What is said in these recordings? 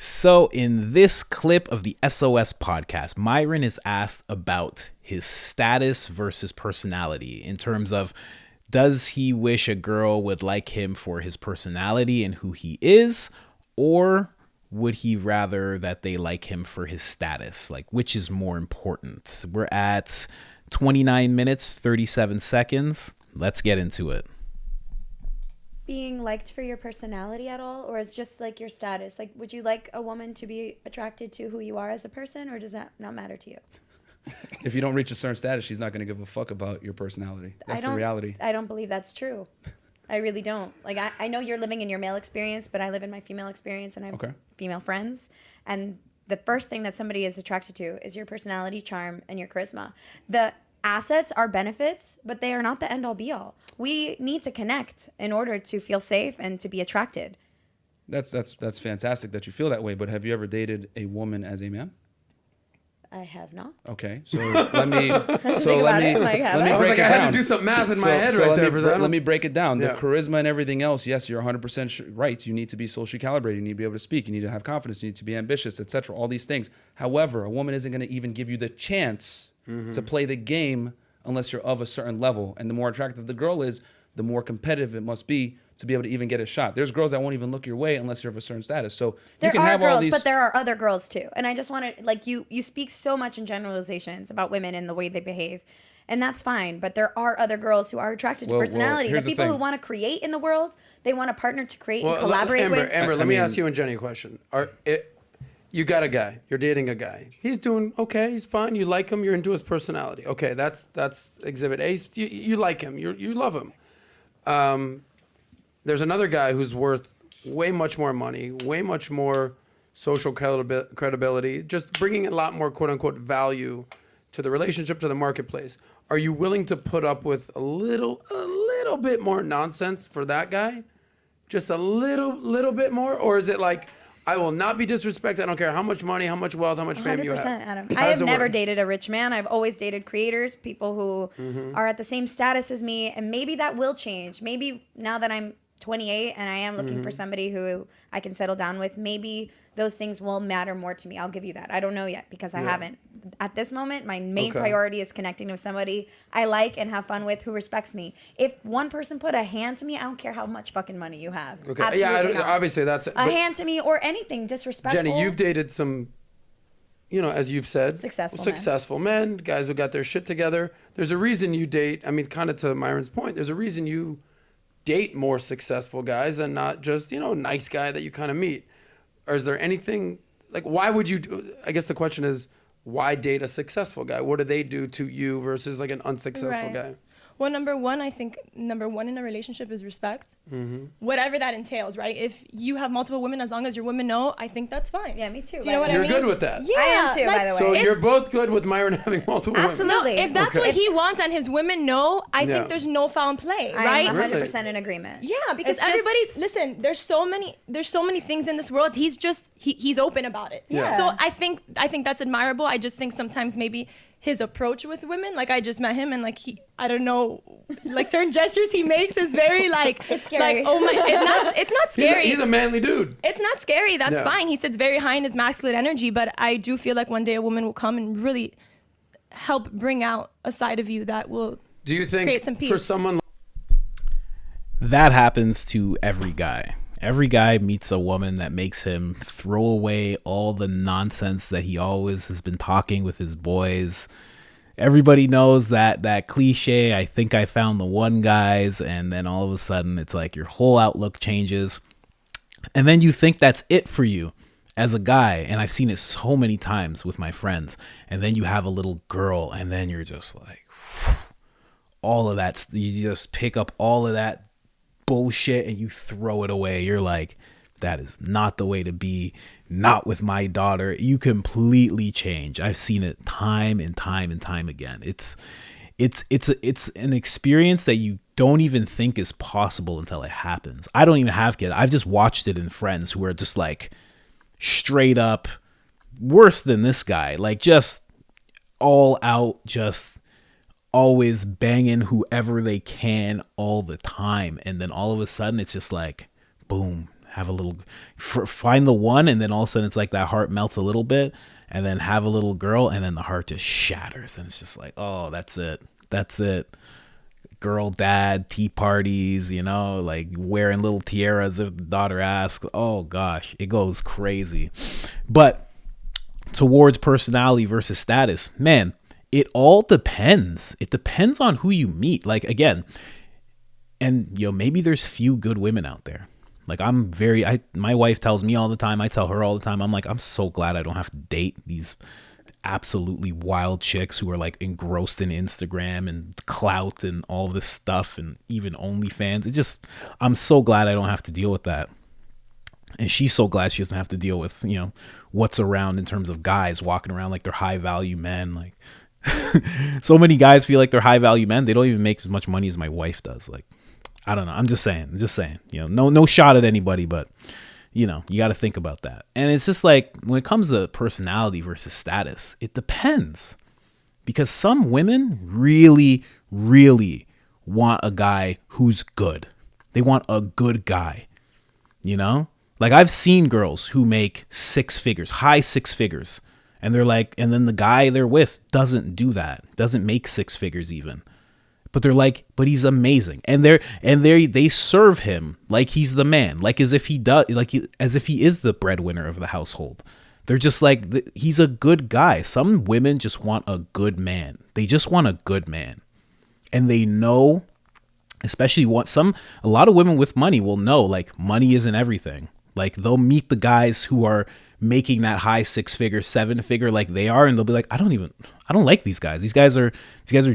So in this clip of the SOS podcast, Myron is asked about his status versus personality in terms of, does he wish a girl would like him for his personality and who he is, or would he rather that they like him for his status? Like, which is more important? We're at 29 minutes, 37 seconds. Let's get into it. Being liked for your personality at all, or is just like your status? Like, would you like a woman to be attracted to who you are as a person, or does that not matter to you? If you don't reach a certain status, she's not going to give a fuck about your personality. That's the reality. I don't believe that's true. I really don't. Like, I know you're living in your male experience, but I live in my female experience, and I have female friends. And the first thing that somebody is attracted to is your personality, charm, and your charisma. The assets are benefits, but they are not the end all be all. We need to connect in order to feel safe and to be attracted. That's fantastic that you feel that way. But have you ever dated a woman as a man? I have not. Okay, so let me break it I had to do some math in my head right there. Let me break it down. The charisma and everything else, yes, you're 100% right. You need to be socially calibrated. You need to be able to speak. You need to have confidence. You need to be ambitious, etc. All these things. However, a woman isn't going to even give you the chance to play the game unless you're of a certain level. And the more attractive the girl is, the more competitive it must be to be able to even get a shot. There's girls that won't even look your way unless you're of a certain status. So there you can are have girls, all these, but there are other girls too. And I just want to, like, you speak so much in generalizations about women and the way they behave. And that's fine, but there are other girls who are attracted to personality. The people who want to create in the world, they want a partner to create and collaborate with. Amber, let me ask you and Jenny a question. You got a guy. You're dating a guy. He's doing okay. He's fine. You like him. You're into his personality. Okay, that's exhibit A. You like him. You love him. There's another guy who's worth way much more money, way much more social credibility, just bringing a lot more quote unquote value to the relationship, to the marketplace. Are you willing to put up with a little bit more nonsense for that guy? Just a little bit more? Or is it like, I will not be disrespected. I don't care how much money, how much wealth, how much fame you have. 100%, Adam. I have never dated a rich man. I've always dated creators, people who are at the same status as me, and maybe that will change. Maybe now that I'm 28 and I am looking for somebody who I can settle down with, maybe those things will matter more to me. I'll give you that. I don't know yet because I haven't. At this moment, my main priority is connecting with somebody I like and have fun with who respects me. If one person put a hand to me, I don't care how much fucking money you have. Okay. Absolutely not. Obviously that's a hand to me or anything disrespectful. Jenny, you've dated some, as you've said, successful men, guys who got their shit together. There's a reason you date. I mean, kind of to Myron's point, there's a reason you date more successful guys and not just, nice guy that you kind of meet. Or is there anything, like, why would you, I guess the question is, why date a successful guy? What do they do to you versus like an unsuccessful guy? Well, I think number one in a relationship is respect. Whatever that entails, right? If you have multiple women, as long as your women know, I think that's fine. Yeah, me too. Do you know what I mean? You're good with that. Yeah, I am too, by the way. So you're both good with Myron having multiple women. Absolutely. If that's what he wants and his women know, I think there's no foul play, right? I'm 100% in agreement. Yeah, because listen, there's so many things in this world. He's open about it. Yeah. So I think that's admirable. I just think sometimes maybe his approach with women, like I just met him and like I don't know, like certain gestures he makes is very like, it's scary. Like, oh my, it's not scary. He's a manly dude. It's not scary. That's fine. He sits very high in his masculine energy, but I do feel like one day a woman will come and really help bring out a side of you that will create some peace. For someone that happens to every guy. Every guy meets a woman that makes him throw away all the nonsense that he always has been talking with his boys. Everybody knows that cliche, I think I found the one, guys, and then all of a sudden it's like your whole outlook changes. And then you think that's it for you as a guy, and I've seen it so many times with my friends. And then you have a little girl, and then you're just like, all of that, you just pick up all of that bullshit and you throw it away. You're like, that is not the way to be, not with my daughter. You completely change. I've seen it time and time and time again. It's an experience that you don't even think is possible until it happens. I don't even have kids. I've just watched it in friends who are just like straight up worse than this guy, like just all out, just always banging whoever they can all the time. And then all of a sudden it's just like, boom, have a little, find the one, and then all of a sudden it's like that heart melts a little bit, and then have a little girl, and then the heart just shatters, and it's just like, oh, that's it. Girl dad, tea parties, you know, like wearing little tiaras if the daughter asks. Oh gosh, it goes crazy. But towards personality versus status, man, it all depends. It depends on who you meet. Like, again, and maybe there's few good women out there. Like, my wife tells me all the time, I tell her all the time, I'm like, I'm so glad I don't have to date these absolutely wild chicks who are like engrossed in Instagram and clout and all this stuff, and even OnlyFans. I'm so glad I don't have to deal with that. And she's so glad she doesn't have to deal with, what's around in terms of guys walking around like they're high value men. Like, so many guys feel like they're high value men. They don't even make as much money as my wife does. Like, I don't know. I'm just saying, no shot at anybody, but you got to think about that. And it's just like, when it comes to personality versus status, it depends, because some women really, really want a guy who's good. They want a good guy, like I've seen girls who make high six figures, and they're like, and then the guy they're with doesn't do that, doesn't make six figures even. But they're like, but he's amazing. And they serve him like he's the man, like as if he is the breadwinner of the household. They're just like, he's a good guy. Some women just want a good man. They just want a good man. And they know, especially a lot of women with money will know, like, money isn't everything. Like, they'll meet the guys who are making that high 6-figure, 7-figure like they are, and they'll be like, I don't like these guys. These guys are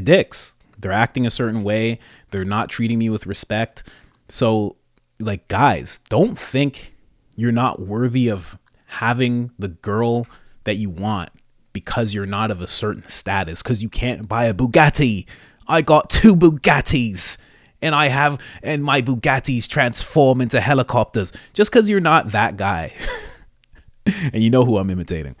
dicks. They're acting a certain way. They're not treating me with respect. So, like, guys, don't think you're not worthy of having the girl that you want because you're not of a certain status, because you can't buy a Bugatti. I got 2 Bugattis, and my Bugattis transform into helicopters. Just because you're not that guy. And you know who I'm imitating.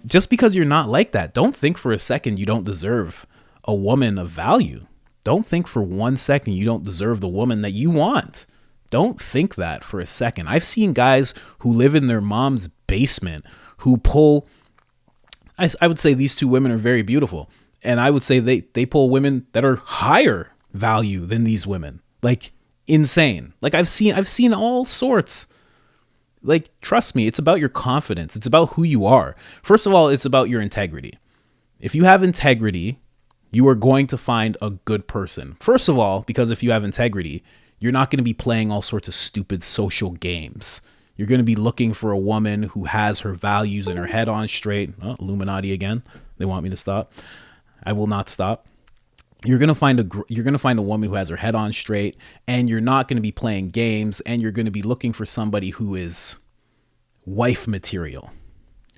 Just because you're not like that, don't think for a second you don't deserve a woman of value. Don't think for 1 second you don't deserve the woman that you want. Don't think that for a second. I've seen guys who live in their mom's basement who pull, I would say these 2 women are very beautiful, and I would say they pull women that are higher value than these women. Like, insane. Like, I've seen all sorts. Like, trust me, it's about your confidence. It's about who you are. First of all, it's about your integrity. If you have integrity, you are going to find a good person. First of all, because if you have integrity, you're not going to be playing all sorts of stupid social games. You're going to be looking for a woman who has her values and her head on straight. Oh, Illuminati again. They want me to stop. I will not stop. You're going to find a woman who has her head on straight, and you're not going to be playing games, and you're going to be looking for somebody who is wife material,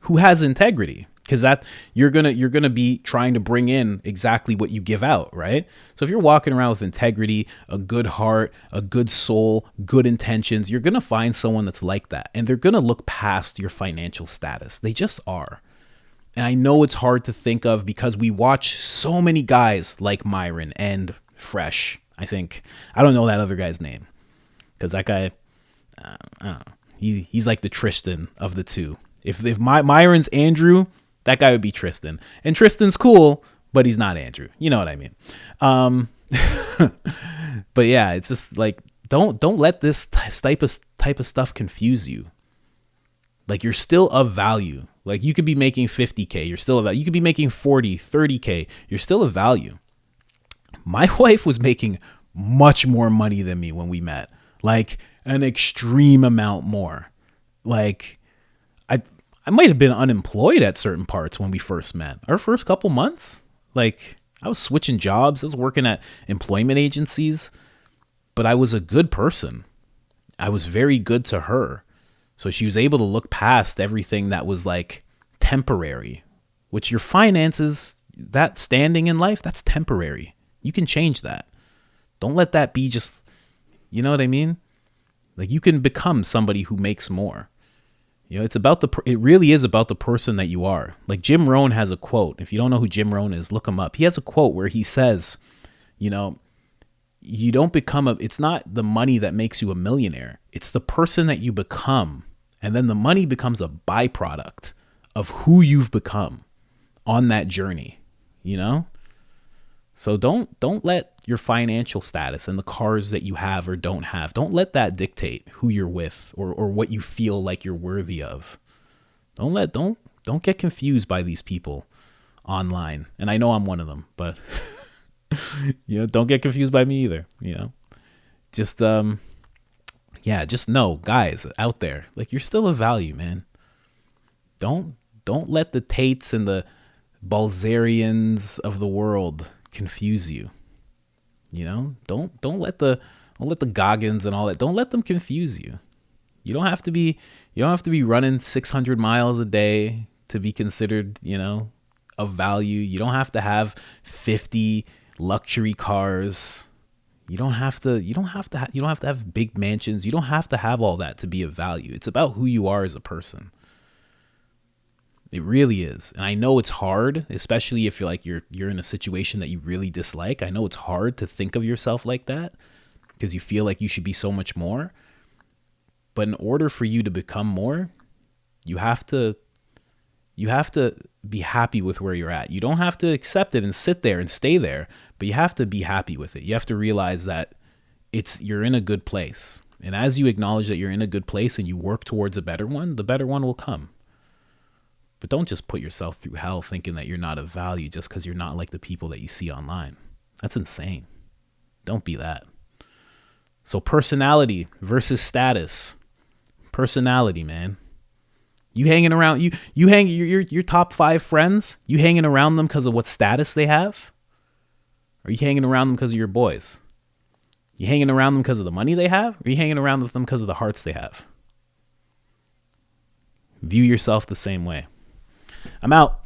who has integrity. Because that you're gonna be trying to bring in exactly what you give out, right? So if you're walking around with integrity, a good heart, a good soul, good intentions, you're gonna find someone that's like that, and they're gonna look past your financial status. They just are. And I know it's hard to think of because we watch so many guys like Myron and Fresh. I don't know that other guy's name, because that guy, I don't know. He's like the Tristan of the 2. If Myron's Andrew, that guy would be Tristan. And Tristan's cool, but he's not Andrew. You know what I mean? But yeah, it's just like, don't let this type of stuff confuse you. Like, you're still of value. Like, you could be making 50K. You're still of value. You could be making 40, 30K. You're still of value. My wife was making much more money than me when we met. Like, an extreme amount more. Like, I might have been unemployed at certain parts when we first met. Our first couple months, like, I was switching jobs. I was working at employment agencies, but I was a good person. I was very good to her. So she was able to look past everything that was like temporary, which your finances, that standing in life, that's temporary. You can change that. Don't let that be just, you know what I mean? Like, you can become somebody who makes more. It really is about the person that you are. Like, Jim Rohn has a quote. If you don't know who Jim Rohn is, look him up. He has a quote where he says, you don't become it's not the money that makes you a millionaire. It's the person that you become. And then the money becomes a byproduct of who you've become on that journey, you know? So don't let your financial status and the cars that you have or don't have, don't let that dictate who you're with or what you feel like you're worthy of. Don't get confused by these people online. And I know I'm one of them, but you know, don't get confused by me either, you know. Just just know, guys out there, like, you're still of value, man. Don't let the Tates and the Balzerians of the world confuse you. You know, don't let the Goggins and all that, don't let them confuse you. You don't have to be running 600 miles a day to be considered, you know, of value. You don't have to have 50 luxury cars. You don't have to have big mansions. You don't have to have all that to be of value. It's about who you are as a person. It really is. And I know it's hard, especially if you're in a situation that you really dislike. I know it's hard to think of yourself like that because you feel like you should be so much more. But in order for you to become more, you have to be happy with where you're at. You don't have to accept it and sit there and stay there, but you have to be happy with it. You have to realize that you're in a good place. And as you acknowledge that you're in a good place and you work towards a better one, the better one will come. But don't just put yourself through hell thinking that you're not of value just because you're not like the people that you see online. That's insane. Don't be that. So personality versus status. Personality, man. You hanging around, your top 5 friends, you hanging around them because of what status they have? Or are you hanging around them because of your boys? You hanging around them because of the money they have? Or are you hanging around with them because of the hearts they have? View yourself the same way. I'm out.